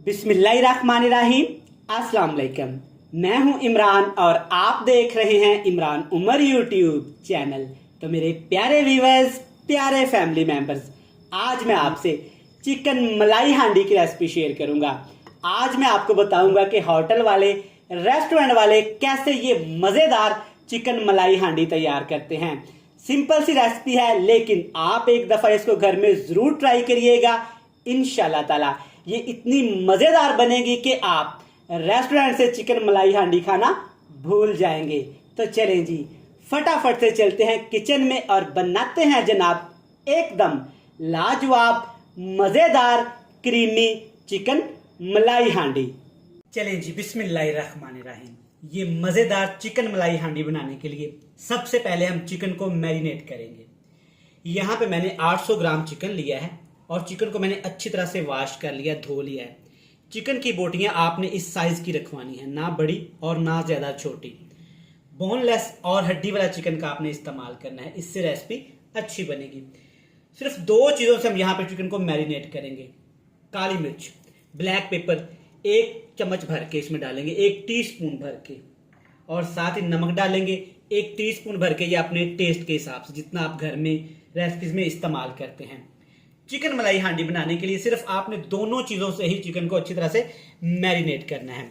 बिस्मिल्लाहिर्रहमानिर्रहीम। अस्सलाम वालेकुम। मैं हूं इमरान और आप देख रहे हैं इमरान उमर यूट्यूब चैनल। तो मेरे प्यारे व्यूअर्स, प्यारे फैमिली मेंबर्स, आज मैं आपसे चिकन मलाई हांडी की रेसिपी शेयर करूंगा। आज मैं आपको बताऊंगा कि होटल वाले, रेस्टोरेंट वाले कैसे ये मज़ेदार चिकन मलाई हांडी तैयार करते हैं। सिंपल सी रेसिपी है, लेकिन आप एक दफ़ा इसको घर में ज़रूर ट्राई करिएगा। इंशाल्लाह ताला ये इतनी मज़ेदार बनेगी कि आप रेस्टोरेंट से चिकन मलाई हांडी खाना भूल जाएंगे। तो चलें जी, फटाफट से चलते हैं किचन में और बनाते हैं जनाब एकदम लाजवाब मज़ेदार क्रीमी चिकन मलाई हांडी। चलें जी, बिस्मिल्लाहिर्रहमानिर्रहीम। ये मज़ेदार चिकन मलाई हांडी बनाने के लिए सबसे पहले हम चिकन को मैरिनेट करेंगे। यहाँ पे मैंने 800 ग्राम चिकन लिया है और चिकन को मैंने अच्छी तरह से वॉश कर लिया, धो लिया है। चिकन की बोटियाँ आपने इस साइज़ की रखवानी है, ना बड़ी और ना ज़्यादा छोटी। बोनलेस और हड्डी वाला चिकन का आपने इस्तेमाल करना है, इससे रेसिपी अच्छी बनेगी। सिर्फ 2 चीज़ों से हम यहाँ पे चिकन को मैरिनेट करेंगे। काली मिर्च, ब्लैक पेपर 1 चम्मच भर के इसमें डालेंगे, 1 टीस्पून भर के, और साथ ही नमक डालेंगे 1 टीस्पून भर के। ये अपने टेस्ट के हिसाब से जितना आप घर में रेसिपीज में इस्तेमाल करते हैं। चिकन मलाई हांडी बनाने के लिए सिर्फ आपने दोनों चीज़ों से ही चिकन को अच्छी तरह से मैरिनेट करना है।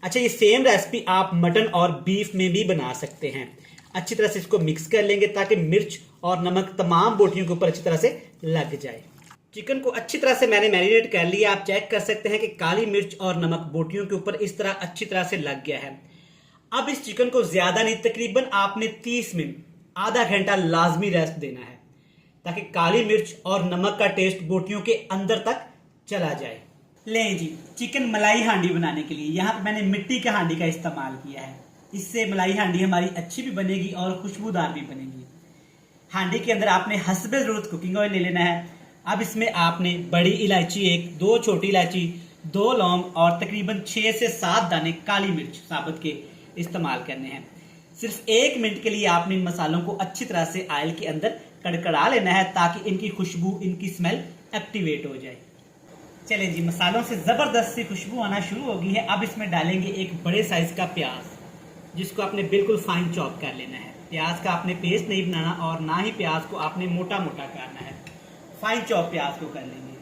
अच्छा, ये सेम रेसिपी आप मटन और बीफ में भी बना सकते हैं। अच्छी तरह से इसको मिक्स कर लेंगे ताकि मिर्च और नमक तमाम बोटियों के ऊपर अच्छी तरह से लग जाए। चिकन को अच्छी तरह से मैंने मैरिनेट कर लिया। आप चेक कर सकते हैं कि काली मिर्च और नमक बोटियों के ऊपर इस तरह अच्छी तरह से लग गया है। अब इस चिकन को ज्यादा नहीं, तकरीबन आपने 30 मिनट, आधा घंटा लाजमी रेस्ट देना है ताकि काली मिर्च और नमक का टेस्ट बोटियों के अंदर तक चला जाए। लें जी, चिकन मलाई हांडी बनाने के लिए यहाँ पे मैंने मिट्टी के हांडी का इस्तेमाल किया है। इससे मलाई हांडी हमारी अच्छी भी बनेगी और खुशबूदार भी बनेगी। हांडी के अंदर आपने हस्बे ज़रूरत कुकिंग ऑयल ले लेना है। अब इसमें आपने बड़ी इलायची 1, 2 छोटी इलायची, 2 लौंग और तकरीबन 6 से 7 दाने काली मिर्च साबुत के इस्तेमाल करने हैं। सिर्फ 1 मिनट के लिए आपने इन मसालों को अच्छी तरह से ऑयल के अंदर कड़कड़ा लेना है ताकि इनकी खुशबू, इनकी स्मेल एक्टिवेट हो जाए। चलें जी, मसालों से ज़बरदस्त सी खुशबू आना शुरू हो गई है। अब इसमें डालेंगे एक बड़े साइज का प्याज, जिसको आपने बिल्कुल फाइन चॉप कर लेना है। प्याज का आपने पेस्ट नहीं बनाना और ना ही प्याज को आपने मोटा मोटा करना है, फाइन चॉप प्याज को कर लेंगे।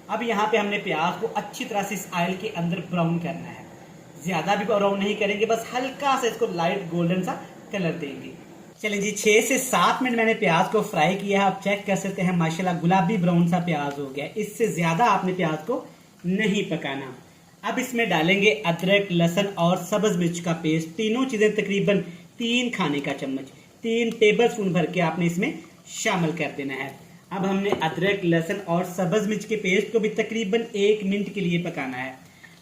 अब यहाँ पे हमने प्याज को अच्छी तरह से इस ऑयल के अंदर ब्राउन करना है। ज़्यादा भी ब्राउन नहीं करेंगे, बस हल्का सा इसको लाइट गोल्डन सा कलर देंगे। चलें जी, 6 से 7 मिनट मैंने प्याज को फ्राई किया है। आप चेक कर सकते हैं माशाल्लाह गुलाबी ब्राउन सा प्याज हो गया। इससे ज़्यादा आपने प्याज को नहीं पकाना। अब इसमें डालेंगे अदरक, लहसुन और सब्ज़ मिर्च का पेस्ट। तीनों चीज़ें तकरीबन 3 खाने का चम्मच, 3 टेबल स्पून भर के आपने इसमें शामिल कर देना है। अब हमने अदरक, लहसुन और सब्ज़ मिर्च के पेस्ट को भी तकरीबन 1 मिनट के लिए पकाना है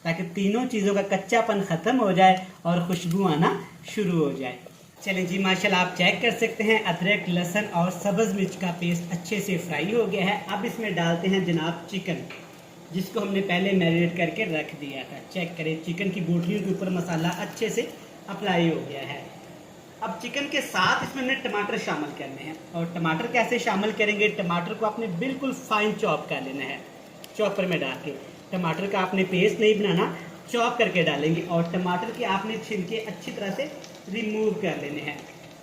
ताकि तीनों चीज़ों का कच्चापन ख़त्म हो जाए और खुशबू आना शुरू हो जाए। चलें जी, माशाल्लाह आप चेक कर सकते हैं अदरक, लहसुन और सब्ज़ मिर्च का पेस्ट अच्छे से फ्राई हो गया है। अब इसमें डालते हैं जनाब चिकन, जिसको हमने पहले मैरिनेट करके रख दिया था। चेक करें, चिकन की बोटियों के ऊपर मसाला अच्छे से अप्लाई हो गया है। अब चिकन के साथ इसमें हमने टमाटर शामिल करने हैं। और टमाटर कैसे शामिल करेंगे? टमाटर को आपने बिल्कुल फाइन चॉप कर लेना है, चॉपर में डाल के। टमाटर का आपने पेस्ट नहीं बनाना, चॉप करके डालेंगे। और टमाटर के आपने छिलके अच्छी तरह से रिमूव कर लेने हैं।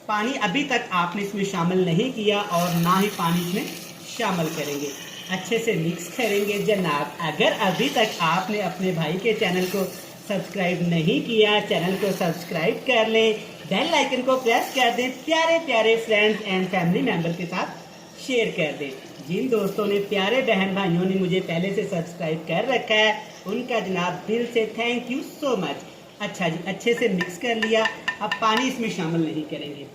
पानी अभी तक आपने इसमें शामिल नहीं किया और ना ही पानी इसमें शामिल करेंगे। अच्छे से मिक्स करेंगे जनाब। अगर अभी तक आपने अपने भाई के चैनल को सब्सक्राइब नहीं किया, चैनल को सब्सक्राइब कर लें, बेल आइकन को प्रेस कर दें, प्यारे प्यारे फ्रेंड्स एंड फैमिली मेम्बर के साथ शेयर कर दें। जिन दोस्तों ने, प्यारे बहन भाइयों ने मुझे पहले से सब्सक्राइब कर रखा है, उनका जनाब दिल से थैंक यू सो मच। अच्छा जी, अच्छे से मिक्स कर लिया। अब पानी इसमें शामिल नहीं करेंगे।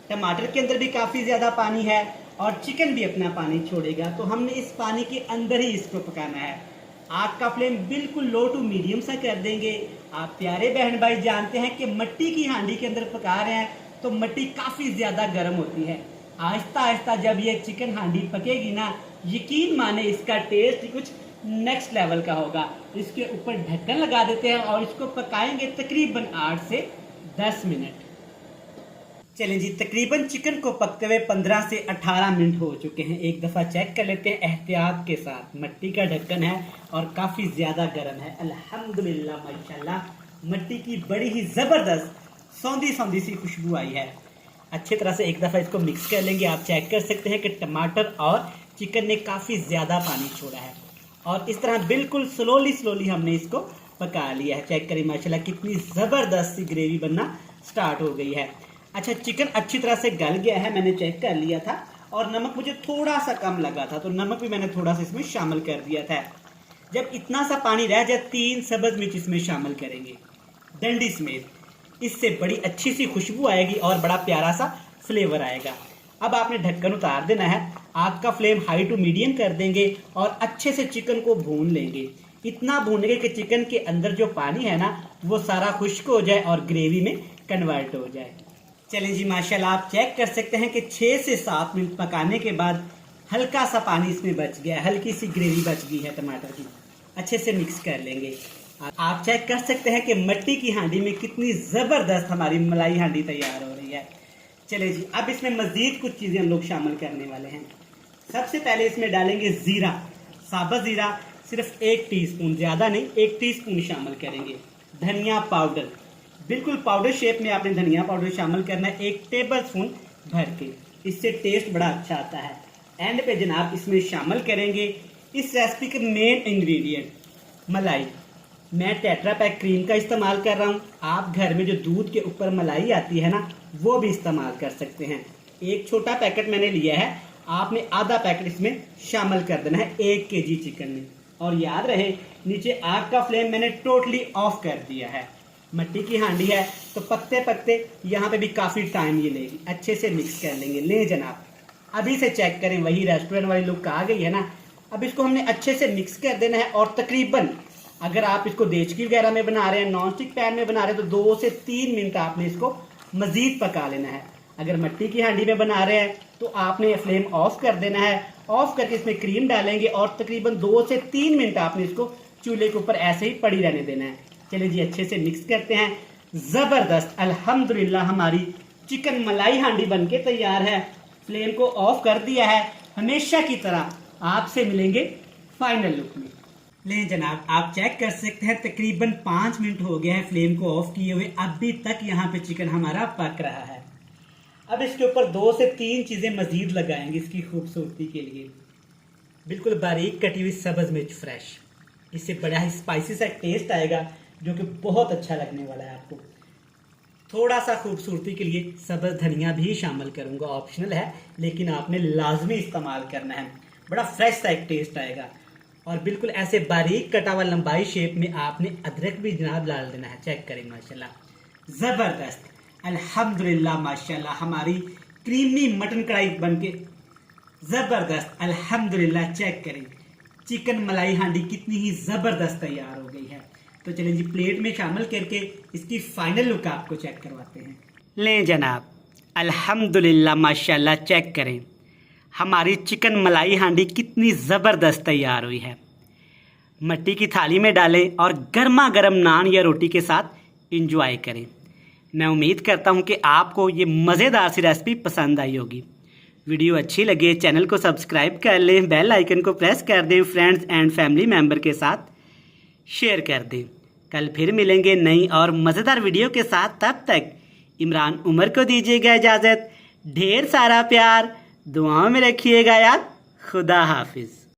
टमाटर के अंदर भी काफ़ी ज़्यादा पानी है और चिकन भी अपना पानी छोड़ेगा, तो हमने इस पानी के अंदर ही इसको पकाना है। आग का फ्लेम बिल्कुल लो टू मीडियम सा कर देंगे। आप प्यारे बहन भाई जानते हैं कि मिट्टी की हांडी के अंदर पका रहे हैं तो मिट्टी काफ़ी ज़्यादा गर्म होती है। आहिस्ता आहिस्ता जब ये चिकन हांडी पकेगी ना, यकीन माने इसका टेस्ट कुछ नेक्स्ट लेवल का होगा। इसके ऊपर ढक्कन लगा देते हैं और इसको पकाएंगे तकरीबन 8 से 10 मिनट। चलें जी, तकरीबन चिकन को पकते हुए 15 से 18 मिनट हो चुके हैं। एक दफ़ा चेक कर लेते हैं एहतियात के साथ। मिट्टी का ढक्कन है और काफ़ी ज़्यादा गर्म है। अल्हम्दुलिल्लाह माशाल्लाह मिट्टी की बड़ी ही ज़बरदस्त सौंधी सौंधी सी खुशबू आई है। अच्छी तरह से एक दफ़ा इसको मिक्स कर लेंगे। आप चेक कर सकते हैं कि टमाटर और चिकन ने काफ़ी ज़्यादा पानी छोड़ा है और इस तरह बिल्कुल स्लोली हमने इसको पका लिया है। चेक करें माशाल्लाह कितनी ज़बरदस्त सी ग्रेवी बनना स्टार्ट हो गई है। अच्छा, चिकन अच्छी तरह से गल गया है, मैंने चेक कर लिया था और नमक मुझे थोड़ा सा कम लगा था तो नमक भी मैंने थोड़ा सा इसमें शामिल कर दिया था। जब इतना सा पानी रह जाए 3 सब्ज़ मिर्च इसमें शामिल करेंगे डंडी समेत। इससे बड़ी अच्छी सी खुशबू आएगी और बड़ा प्यारा सा फ्लेवर आएगा। अब आपने ढक्कन उतार देना है। आग का फ्लेम हाई टू मीडियम कर देंगे और अच्छे से चिकन को भून लेंगे। इतना भूनेंगे कि चिकन के अंदर जो पानी है ना वो सारा खुश्क हो जाए और ग्रेवी में कन्वर्ट हो जाए। चलें जी, माशाल्लाह आप चेक कर सकते हैं कि 6 से 7 मिनट पकाने के बाद हल्का सा पानी इसमें बच गया, हल्की सी ग्रेवी बच गई है टमाटर की। अच्छे से मिक्स कर लेंगे। आप चेक कर सकते हैं कि मिट्टी की हांडी में कितनी ज़बरदस्त हमारी मलाई हांडी तैयार हो रही है। चले जी, अब इसमें मज़ीद कुछ चीज़ें हम लोग शामिल करने वाले हैं। सबसे पहले इसमें डालेंगे ज़ीरा, साबुत ज़ीरा सिर्फ 1 टीस्पून, ज़्यादा नहीं, 1 टीस्पून शामिल करेंगे। धनिया पाउडर, बिल्कुल पाउडर शेप में आपने धनिया पाउडर शामिल करना है 1 टेबल स्पून भर के, इससे टेस्ट बड़ा अच्छा आता है। एंड पे जनाब इसमें शामिल करेंगे इस रेसिपी के मेन इंग्रेडिएंट मलाई। मैं टेट्रा पैक क्रीम का इस्तेमाल कर रहा हूँ। आप घर में जो दूध के ऊपर मलाई आती है ना वो भी इस्तेमाल कर सकते हैं। 1 छोटा पैकेट मैंने लिया है, आपने आधा पैकेट इसमें शामिल कर देना है 1 केजी चिकन में। और याद रहे नीचे आग का फ्लेम मैंने टोटली ऑफ कर दिया है। मिट्टी की हांडी है तो पकते पकते यहाँ पे भी काफ़ी टाइम ये लेगी। अच्छे से मिक्स कर लेंगे। ले जनाब, अभी से चेक करें, वही रेस्टोरेंट वाली लुक आ गई है ना। अब इसको हमने अच्छे से मिक्स कर देना है और तकरीबन अगर आप इसको देचकी वगैरह में बना रहे हैं, नॉन स्टिक पैन में बना रहे हैं तो 2 से 3 मिनट आपने इसको मज़ीद पका लेना है। अगर मिट्टी की हांडी में बना रहे हैं तो आपने फ्लेम ऑफ कर देना है। ऑफ करके इसमें क्रीम डालेंगे और तकरीबन 2 से 3 मिनट आपने इसको चूल्हे के ऊपर ऐसे ही पड़ी रहने देना है। चलिए जी, अच्छे से मिक्स करते हैं। ज़बरदस्त अल्हम्दुलिल्लाह हमारी चिकन मलाई हांडी बनके तैयार है। फ्लेम को ऑफ कर दिया है। हमेशा की तरह आपसे मिलेंगे फाइनल लुक में। लें जनाब, आप चेक कर सकते हैं तकरीबन 5 मिनट हो गए हैं फ्लेम को ऑफ किए हुए। अभी तक यहाँ पे चिकन हमारा पक रहा है। अब इसके ऊपर 2 से 3 चीज़ें मज़ीद लगाएंगे इसकी खूबसूरती के लिए। बिल्कुल बारीक कटी हुई सब्ज़ मिर्च फ्रेश, इससे बड़ा ही स्पाइसी सा टेस्ट आएगा जो कि बहुत अच्छा लगने वाला है आपको। थोड़ा सा खूबसूरती के लिए सब्ज़ धनिया भी शामिल करूँगा, ऑप्शनल है लेकिन आपने लाजमी इस्तेमाल करना है। बड़ा फ्रेश सा एक टेस्ट आएगा। और बिल्कुल ऐसे बारीक कटा हुआ लंबाई शेप में आपने अदरक भी जनाब डाल देना है। चेक करें माशाल्लाह ज़बरदस्त अल्हम्दुलिल्लाह माशाल्लाह हमारी क्रीमी मटन कढ़ाई बनके ज़बरदस्त अल्हम्दुलिल्लाह। चेक करें चिकन मलाई हांडी कितनी ही ज़बरदस्त तैयार हो गई है। तो चलें जी, प्लेट में शामिल करके इसकी फाइनल लुक आपको चेक करवाते हैं। लें जनाब, अल्हम्दुलिल्लाह माशाल्लाह। चेक करें हमारी चिकन मलाई हांडी कितनी ज़बरदस्त तैयार हुई है। मिट्टी की थाली में डालें और गर्मा गर्म नान या रोटी के साथ इंजॉय करें। मैं उम्मीद करता हूं कि आपको ये मज़ेदार सी रेसिपी पसंद आई होगी। वीडियो अच्छी लगे चैनल को सब्सक्राइब कर लें, बेल आइकन को प्रेस कर दें, फ्रेंड्स एंड फैमिली मेम्बर के साथ शेयर कर दें। कल फिर मिलेंगे नई और मज़ेदार वीडियो के साथ। तब तक इमरान उमर को दीजिएगा इजाज़त। ढेर सारा प्यार, दुआओं में रखिएगा याद। खुदा हाफिज़।